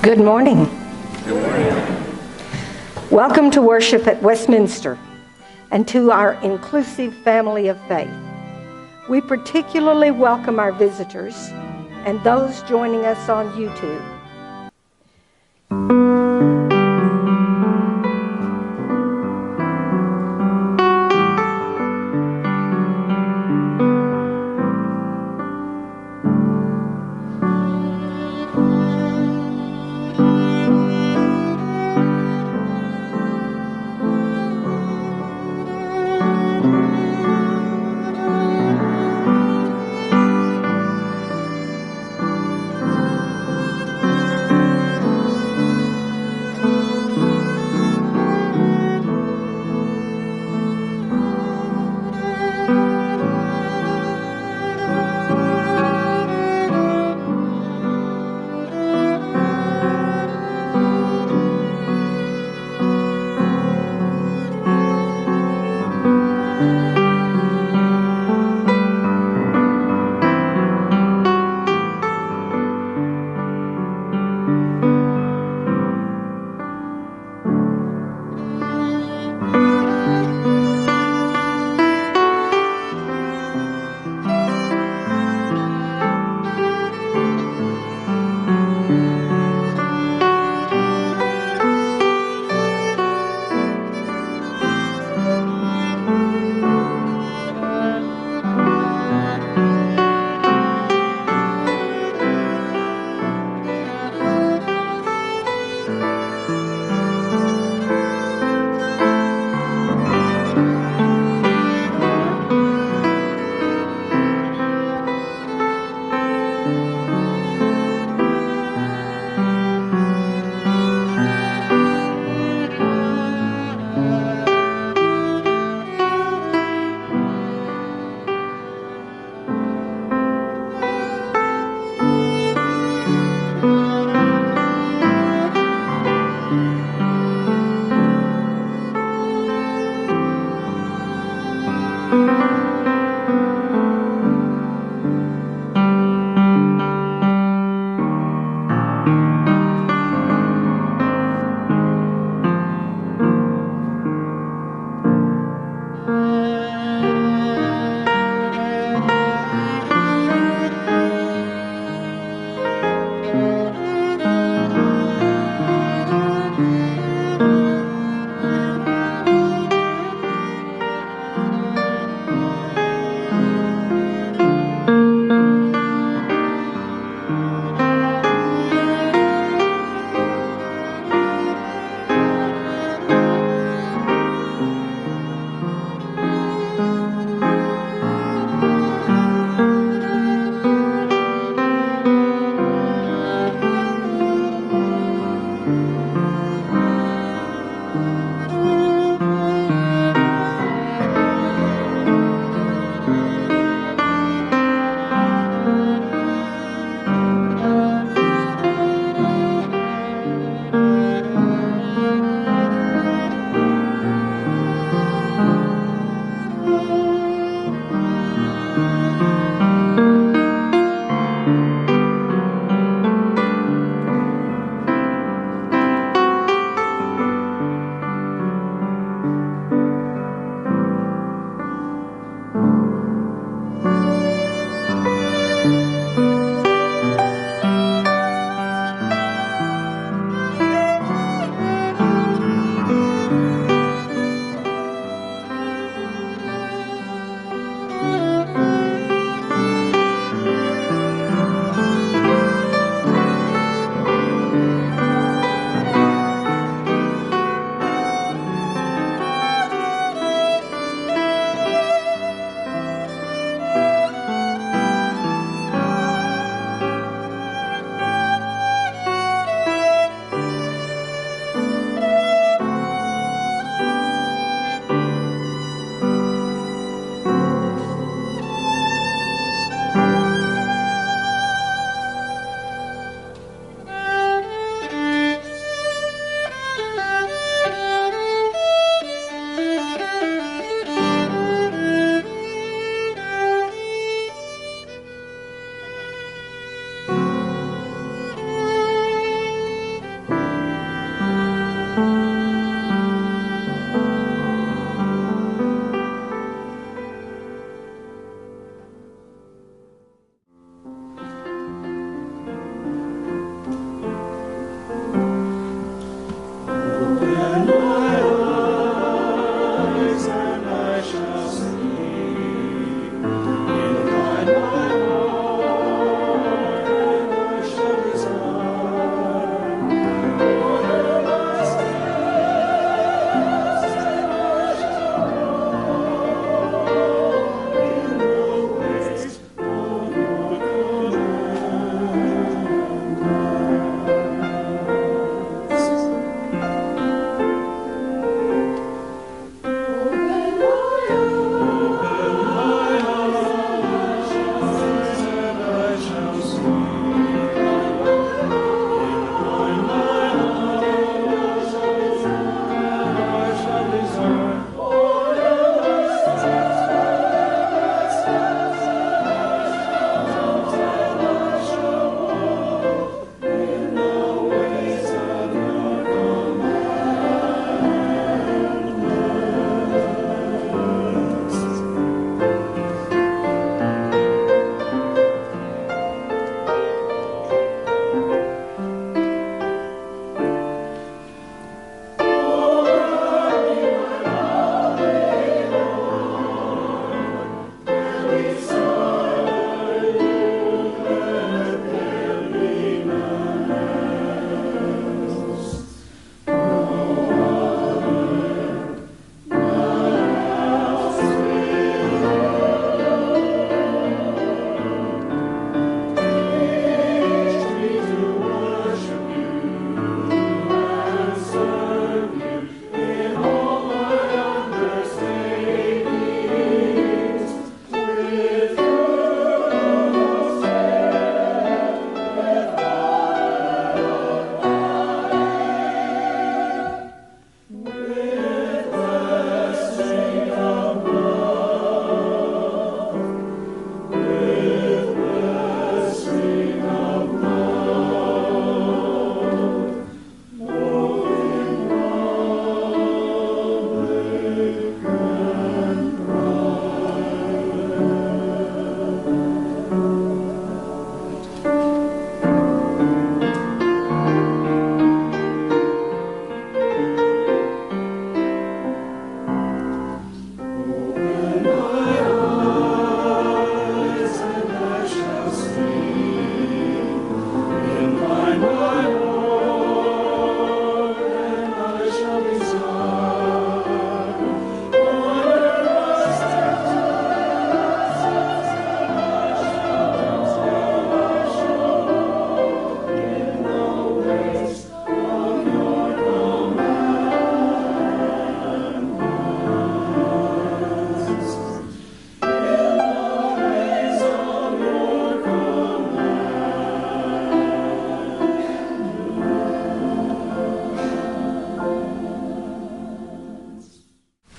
Good morning. Good morning. Welcome to worship at Westminster and to our inclusive family of faith. We particularly welcome our visitors and those joining us on YouTube.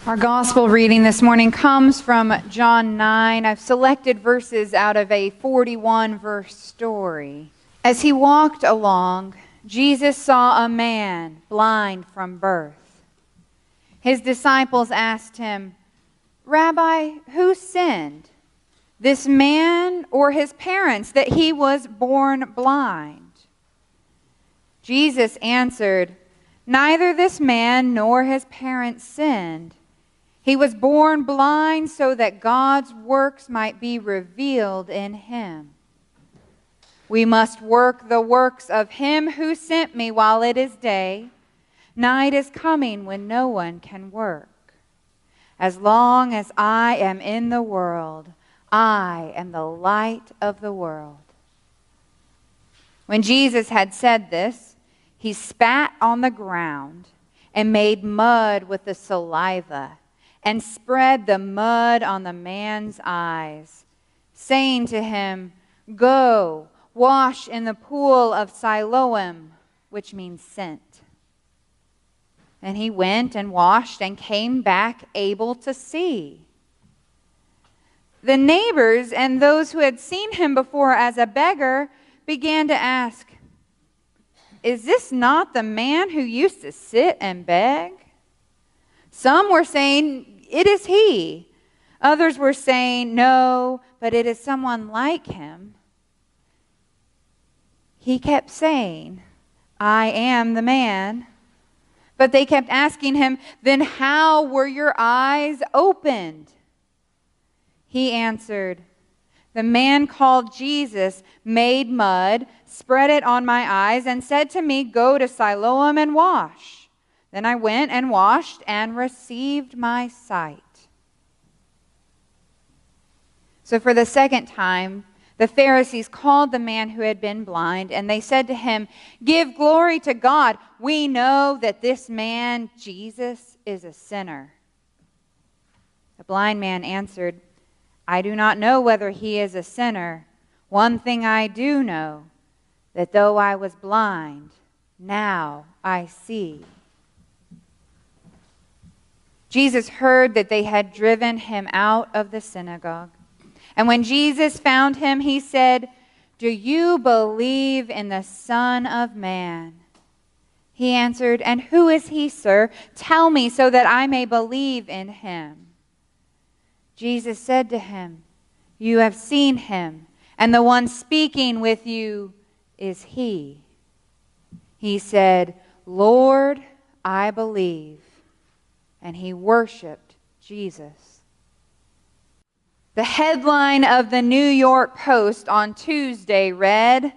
Our gospel reading this morning comes from John 9. I've selected verses out of a 41-verse story. As he walked along, Jesus saw a man blind from birth. His disciples asked him, "Rabbi, who sinned, this man or his parents, that he was born blind?" Jesus answered, "Neither this man nor his parents sinned. He was born blind so that God's works might be revealed in him. We must work the works of him who sent me while it is day. Night is coming when no one can work. As long as I am in the world, I am the light of the world." When Jesus had said this, he spat on the ground and made mud with the saliva and spread the mud on the man's eyes, saying to him, "Go, wash in the pool of Siloam," which means sent. And he went and washed and came back able to see. The neighbors and those who had seen him before as a beggar began to ask, "Is this not the man who used to sit and beg?" Some were saying, "It is he." Others were saying, "No, but it is someone like him." He kept saying, "I am the man." But they kept asking him, "Then how were your eyes opened?" He answered, "The man called Jesus made mud, spread it on my eyes, and said to me, 'Go to Siloam and wash.' Then I went and washed and received my sight." So for the second time, the Pharisees called the man who had been blind, and they said to him, "Give glory to God. We know that this man, Jesus, is a sinner." The blind man answered, "I do not know whether he is a sinner. One thing I do know, that though I was blind, now I see." Jesus heard that they had driven him out of the synagogue. And when Jesus found him, he said, "Do you believe in the Son of Man?" He answered, "And who is he, sir? Tell me so that I may believe in him." Jesus said to him, "You have seen him, and the one speaking with you is he." He said, "Lord, I believe." And he worshiped Jesus. The headline of the New York Post on Tuesday read,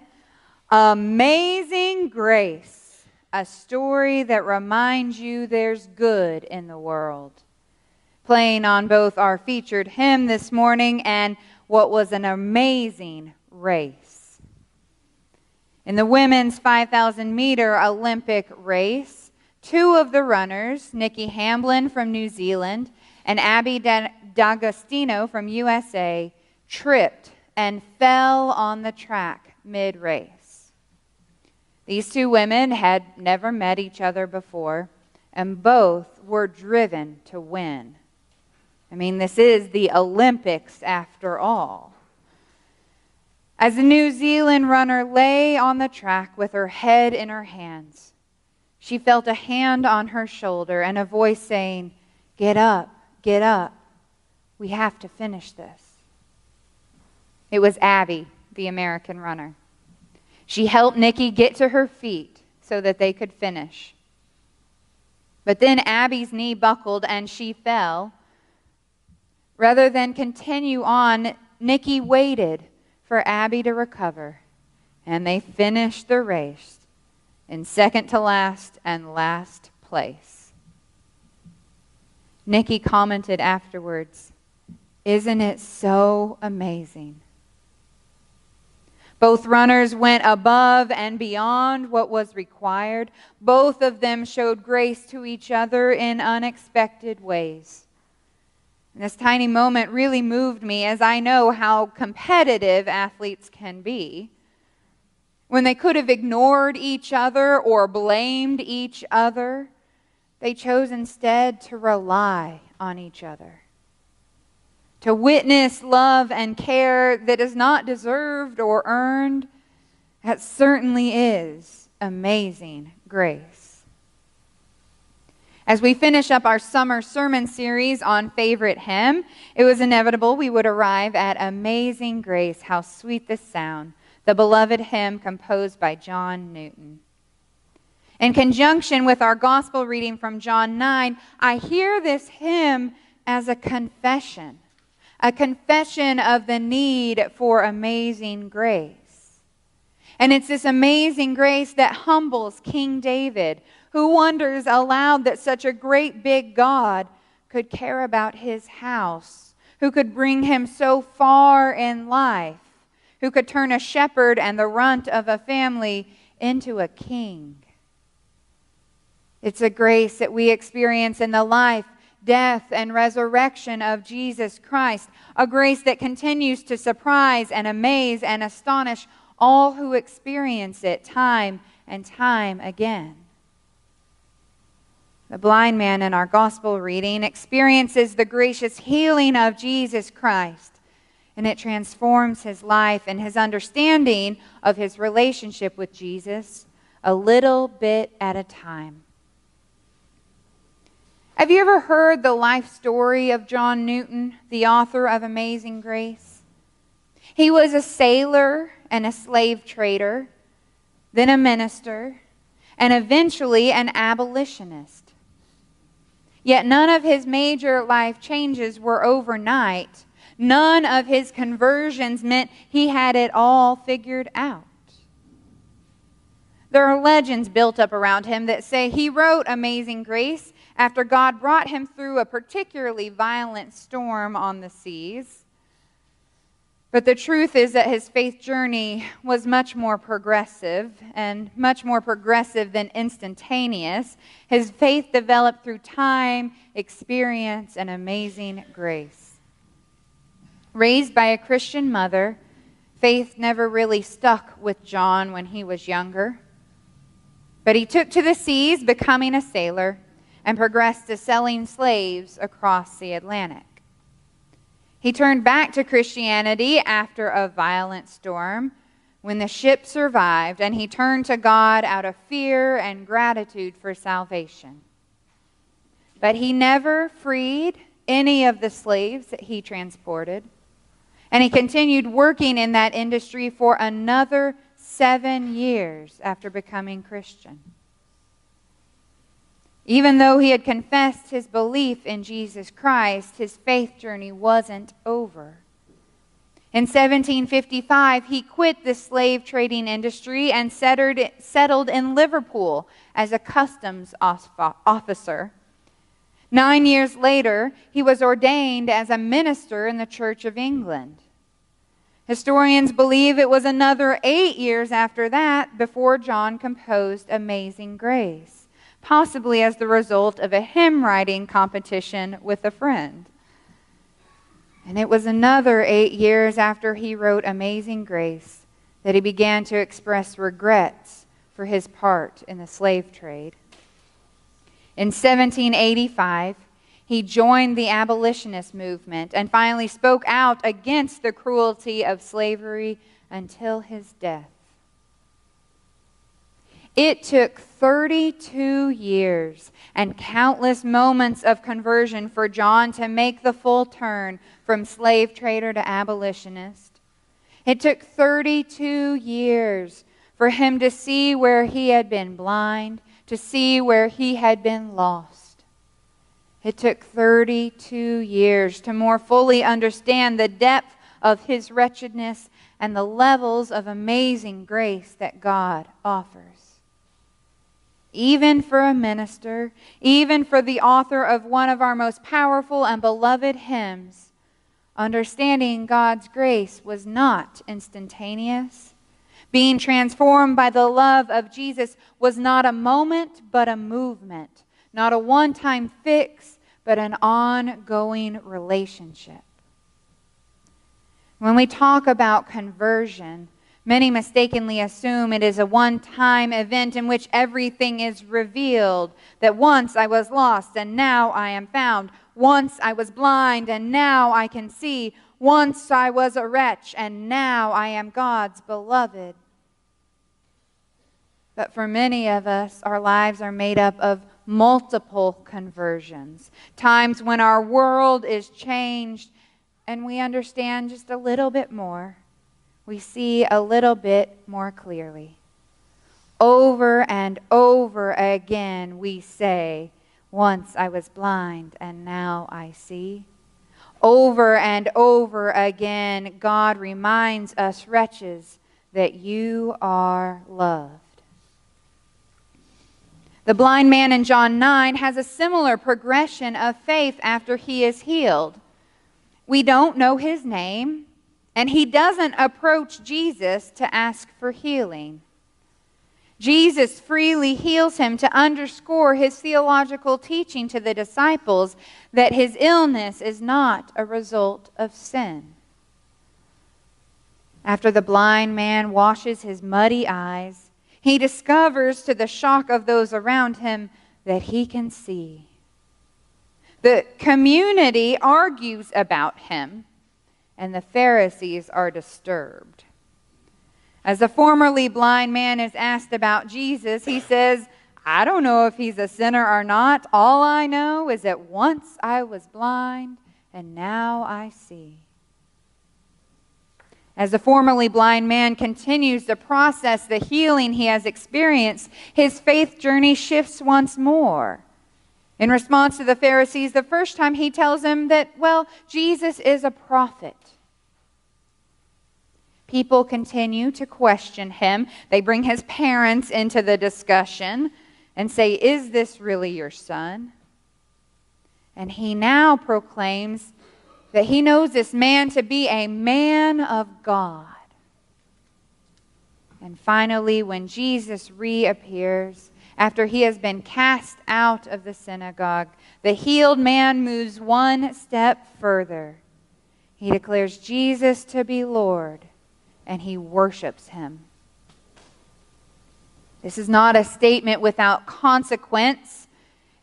"Amazing Grace, a story that reminds you there's good in the world." Playing on both our featured hymn this morning and what was an amazing race. In the women's 5,000 meter Olympic race, two of the runners, Nikki Hamblin from New Zealand and Abby D'Agostino from USA, tripped and fell on the track mid-race. These two women had never met each other before, and both were driven to win. I mean, this is the Olympics after all. As the New Zealand runner lay on the track with her head in her hands, she felt a hand on her shoulder and a voice saying, get up, we have to finish this." It was Abby, the American runner. She helped Nikki get to her feet so that they could finish. But then Abby's knee buckled and she fell. Rather than continue on, Nikki waited for Abby to recover, and they finished the race in second to last and last place. Nikki commented afterwards, "Isn't it so amazing?" Both runners went above and beyond what was required. Both of them showed grace to each other in unexpected ways. And this tiny moment really moved me, as I know how competitive athletes can be. When they could have ignored each other or blamed each other, they chose instead to rely on each other. To witness love and care that is not deserved or earned, that certainly is amazing grace. As we finish up our summer sermon series on favorite hymn, it was inevitable we would arrive at Amazing Grace, How Sweet the Sound, the beloved hymn composed by John Newton. In conjunction with our gospel reading from John 9, I hear this hymn as a confession of the need for amazing grace. And it's this amazing grace that humbles King David, who wonders aloud that such a great big God could care about his house, who could bring him so far in life, who could turn a shepherd and the runt of a family into a king. It's a grace that we experience in the life, death, and resurrection of Jesus Christ, a grace that continues to surprise and amaze and astonish all who experience it time and time again. The blind man in our gospel reading experiences the gracious healing of Jesus Christ, and it transforms his life and his understanding of his relationship with Jesus a little bit at a time. Have you ever heard the life story of John Newton, the author of Amazing Grace? He was a sailor and a slave trader, then a minister, and eventually an abolitionist. Yet none of his major life changes were overnight. None of his conversions meant he had it all figured out. There are legends built up around him that say he wrote Amazing Grace after God brought him through a particularly violent storm on the seas. But the truth is that his faith journey was much more progressive than instantaneous. His faith developed through time, experience, and amazing grace. Raised by a Christian mother, faith never really stuck with John when he was younger. But he took to the seas, becoming a sailor, and progressed to selling slaves across the Atlantic. He turned back to Christianity after a violent storm when the ship survived, and he turned to God out of fear and gratitude for salvation. But he never freed any of the slaves that he transported, and he continued working in that industry for another 7 years after becoming Christian. Even though he had confessed his belief in Jesus Christ, his faith journey wasn't over. In 1755, he quit the slave trading industry and settled in Liverpool as a customs officer. 9 years later, he was ordained as a minister in the Church of England. Historians believe it was another 8 years after that before John composed Amazing Grace, possibly as the result of a hymn writing competition with a friend. And it was another 8 years after he wrote Amazing Grace that he began to express regrets for his part in the slave trade. In 1785, he joined the abolitionist movement and finally spoke out against the cruelty of slavery until his death. It took 32 years and countless moments of conversion for John to make the full turn from slave trader to abolitionist. It took 32 years for him to see where he had been blind, to see where he had been lost. It took 32 years to more fully understand the depth of his wretchedness and the levels of amazing grace that God offers. Even for a minister, even for the author of one of our most powerful and beloved hymns, understanding God's grace was not instantaneous. Being transformed by the love of Jesus was not a moment, but a movement. Not a one-time fix, but an ongoing relationship. When we talk about conversion, Many mistakenly assume it is a one-time event in which everything is revealed, that once I was lost and now I am found. Once I was blind and now I can see. Once I was a wretch and now I am God's beloved. But for many of us, our lives are made up of multiple conversions, times when our world is changed and we understand just a little bit more. We see a little bit more clearly. Over and over again we say, once I was blind and now I see. Over and over again, God reminds us wretches that you are loved. The blind man in John 9 has a similar progression of faith after he is healed. We don't know his name, and he doesn't approach Jesus to ask for healing. Jesus freely heals him to underscore his theological teaching to the disciples that his illness is not a result of sin. After the blind man washes his muddy eyes, he discovers, to the shock of those around him, that he can see. The community argues about him, and the Pharisees are disturbed. As the formerly blind man is asked about Jesus, he says, I don't know if he's a sinner or not. All I know is that once I was blind, and now I see. As the formerly blind man continues to process the healing he has experienced, his faith journey shifts once more. In response to the Pharisees, the first time he tells them that, Jesus is a prophet. People continue to question him. They bring his parents into the discussion and say, is this really your son? And he now proclaims that he knows this man to be a man of God. And finally, when Jesus reappears, after he has been cast out of the synagogue, the healed man moves one step further. He declares Jesus to be Lord, and he worships him. This is not a statement without consequence.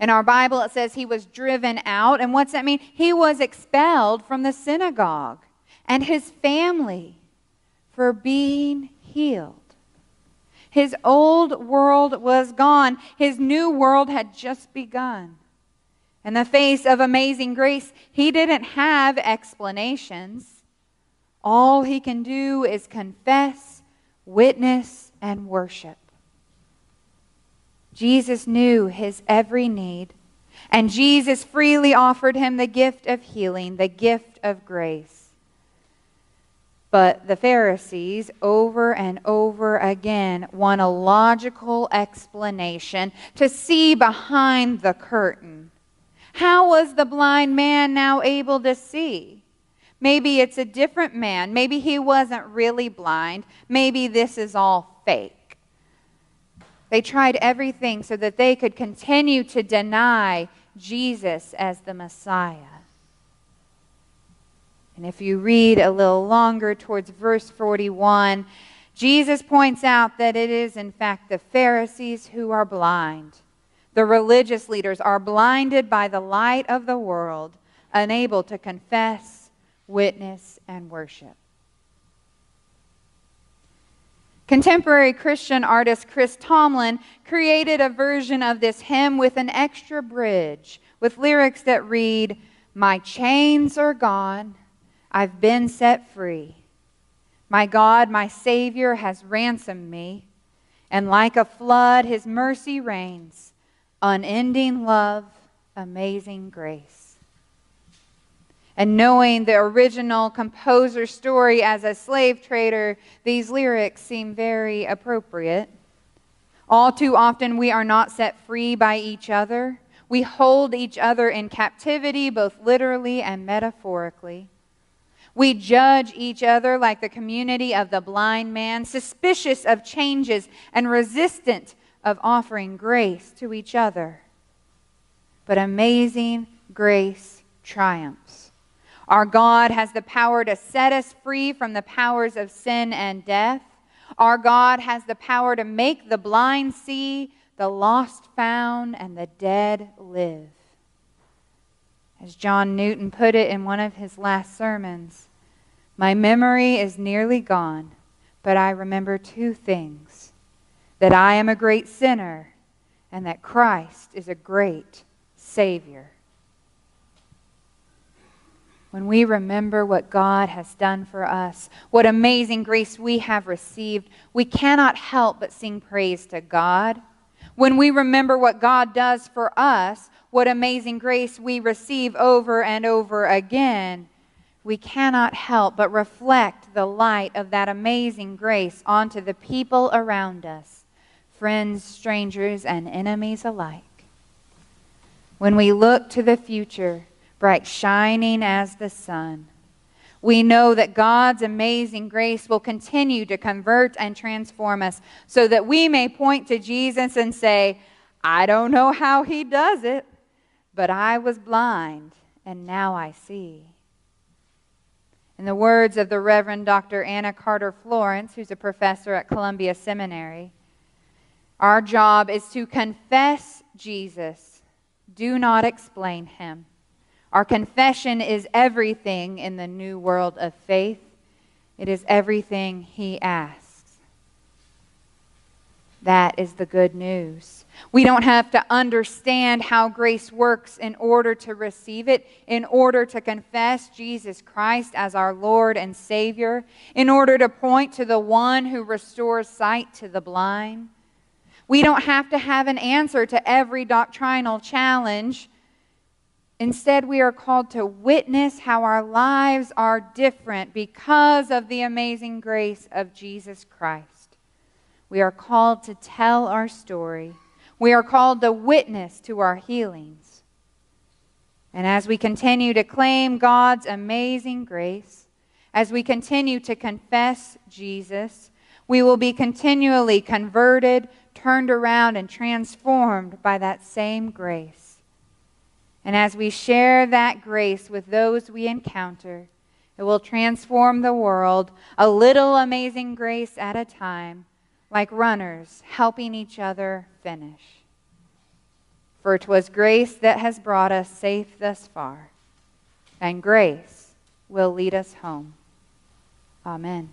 In our Bible, it says he was driven out. And what's that mean? He was expelled from the synagogue and his family for being healed. His old world was gone. His new world had just begun. In the face of amazing grace, he didn't have explanations. All he can do is confess, witness, and worship. Jesus knew his every need, and Jesus freely offered him the gift of healing, the gift of grace. But the Pharisees, over and over again, want a logical explanation to see behind the curtain. How was the blind man now able to see? Maybe it's a different man. Maybe he wasn't really blind. Maybe this is all fake. They tried everything so that they could continue to deny Jesus as the Messiah. And if you read a little longer towards verse 41, Jesus points out that it is in fact the Pharisees who are blind. The religious leaders are blinded by the light of the world, unable to confess, witness, and worship. Contemporary Christian artist Chris Tomlin created a version of this hymn with an extra bridge, with lyrics that read, "My chains are gone, I've been set free. My God, my Savior, has ransomed me, and like a flood, his mercy reigns, unending love, amazing grace." And knowing the original composer's story as a slave trader, these lyrics seem very appropriate. All too often, we are not set free by each other. We hold each other in captivity, both literally and metaphorically. We judge each other like the community of the blind man, suspicious of changes and resistant of offering grace to each other. But amazing grace triumphs. Our God has the power to set us free from the powers of sin and death. Our God has the power to make the blind see, the lost found, and the dead live. As John Newton put it in one of his last sermons, "My memory is nearly gone, but I remember two things: that I am a great sinner, and that Christ is a great Savior." When we remember what God has done for us, what amazing grace we have received, we cannot help but sing praise to God. When we remember what God does for us, what amazing grace we receive over and over again, we cannot help but reflect the light of that amazing grace onto the people around us, friends, strangers, and enemies alike. When we look to the future, bright shining as the sun, we know that God's amazing grace will continue to convert and transform us so that we may point to Jesus and say, "I don't know how he does it, but I was blind and now I see." In the words of the Reverend Dr. Anna Carter Florence, who's a professor at Columbia Seminary, our job is to confess Jesus, do not explain him. Our confession is everything in the new world of faith. It is everything he asks. That is the good news. We don't have to understand how grace works in order to receive it, in order to confess Jesus Christ as our Lord and Savior, in order to point to the one who restores sight to the blind. We don't have to have an answer to every doctrinal challenge. Instead, we are called to witness how our lives are different because of the amazing grace of Jesus Christ. We are called to tell our story. We are called to witness to our healings. And as we continue to claim God's amazing grace, as we continue to confess Jesus, we will be continually converted, turned around, and transformed by that same grace. And as we share that grace with those we encounter, it will transform the world, a little amazing grace at a time, like runners helping each other finish. For 'twas grace that has brought us safe thus far, and grace will lead us home. Amen.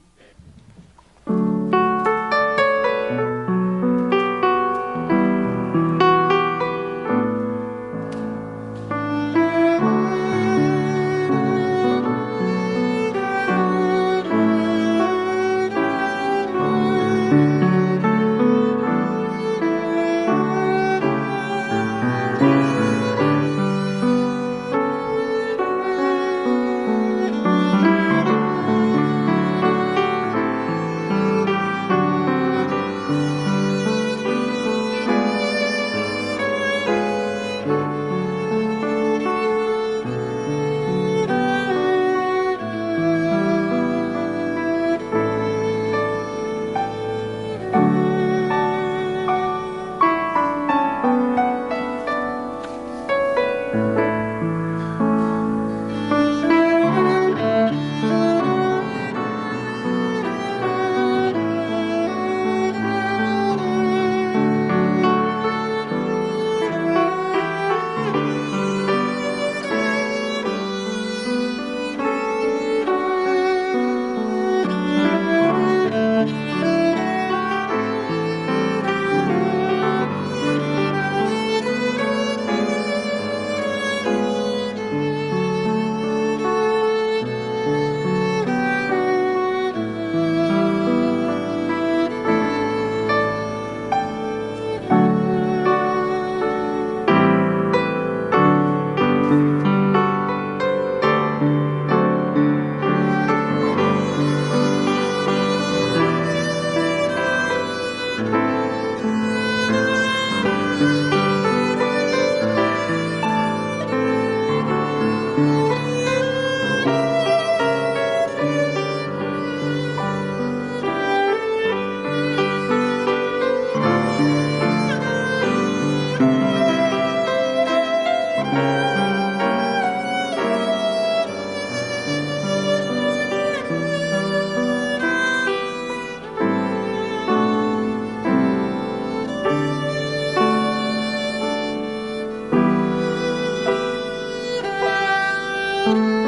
you.